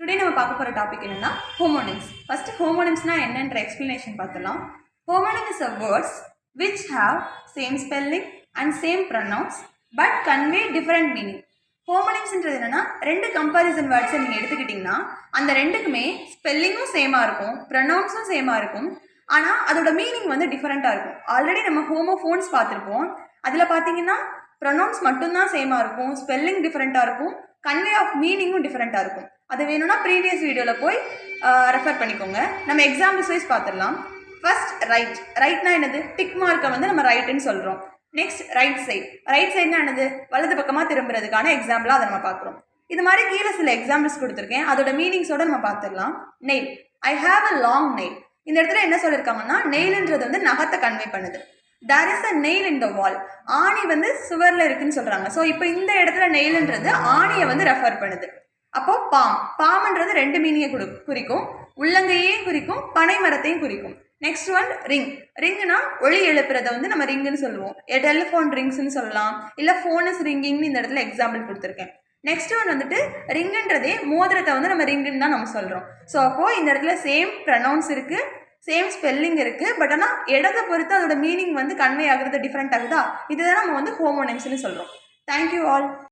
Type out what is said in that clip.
Today நம்ம பார்க்க போகிற டாபிக் என்னன்னா ஹோமோனிம்ஸ். ஃபர்ஸ்ட் ஹோமோனிம்ஸ்னா என்னன்ற எக்ஸ்பிளனேஷன் பார்த்துலாம். Homonym is a words which have same spelling and same pronouns but convey different meaning. ஹோமோனிம்ஸ்ன்றது என்னன்னா ரெண்டு கம்பேரிசன் வேர்ட்ஸை நீங்கள் எடுத்துக்கிட்டிங்கன்னா அந்த ரெண்டுக்குமே ஸ்பெல்லிங்கும் சேமாக இருக்கும், ப்ரொனவுன்ஸும் சேமாக இருக்கும், ஆனால் அதோட மீனிங் வந்து டிஃப்ரெண்ட்டாக இருக்கும். ஆல்ரெடி நம்ம ஹோமோஃபோன்ஸ் பார்த்துருப்போம். அதில் பார்த்தீங்கன்னா ப்ரொனவுன்ஸ் மட்டும்தான் சேமாக இருக்கும், ஸ்பெல்லிங் டிஃப்ரெண்ட்டாக இருக்கும், கன்வே ஆஃப் மீனிங்கும் டிஃப்ரெண்ட்டாக இருக்கும். அது வேணும்னா ப்ரீவியஸ் வீடியோவில் போய் ரெஃபர் பண்ணிக்கோங்க. நம்ம எக்ஸாம்பிள்ஸ் வைஸ் பார்த்துடலாம். ஃபர்ஸ்ட் ரைட்னா என்னது? டிக் மார்க்கை வந்து நம்ம ரைட்டுன்னு சொல்கிறோம். நெக்ஸ்ட் ரைட் சைட்னா என்னது? வலது பக்கமாக திரும்புறதுக்கான எக்ஸாம்பிளாக அதை நம்ம பார்க்குறோம். இது மாதிரி கீழே சில எக்ஸாம்பிள்ஸ் கொடுத்துருக்கேன், அதோட மீனிங்ஸோட நம்ம பார்த்துடலாம். Nail, I have a long nail. இந்த இடத்துல என்ன சொல்லியிருக்காங்கன்னா நெயில்ன்றது வந்து நகத்தை கன்வே பண்ணுது. தேர் இஸ் அ நெயில் இன் த வால். ஆணி வந்து சுவரில் இருக்குன்னு சொல்கிறாங்க. ஸோ இப்போ இந்த இடத்துல நெயில்ன்றது ஆணியை வந்து ரெஃபர் பண்ணுது. அப்போ பாம்ன்றது ரெண்டு மீனிங்கை குறிக்கும், உள்ளங்கையையும் குறிக்கும், பனை மரத்தையும் குறிக்கும். நெக்ஸ்ட் ஒன் ரிங்னா ஒளி எழுப்புறதை வந்து நம்ம ரிங்குன்னு சொல்லுவோம். டெலிஃபோன் ரிங்ஸ்ன்னு சொல்லலாம், இல்லை ஃபோன் இஸ் ரிங்கிங்னு இந்த இடத்துல எக்ஸாம்பிள் கொடுத்துருக்கேன். நெக்ஸ்ட் ஒன் வந்துட்டு ரிங்குன்றதே மோதிரத்தை வந்து நம்ம ரிங்குன்னு தான் நம்ம சொல்கிறோம். ஸோ அப்போது இந்த இடத்துல சேம் ப்ரொனவுன்ஸ் இருக்குது, சேம் ஸ்பெல்லிங் இருக்குது, பட் ஆனால் இடத்தை பொறுத்து அதோட மீனிங் வந்து கன்வே ஆகுறது டிஃப்ரெண்ட் ஆகுதா? இதுதான் நம்ம வந்து ஹோமோனிம்ஸ்னு சொல்கிறோம். Thank you all.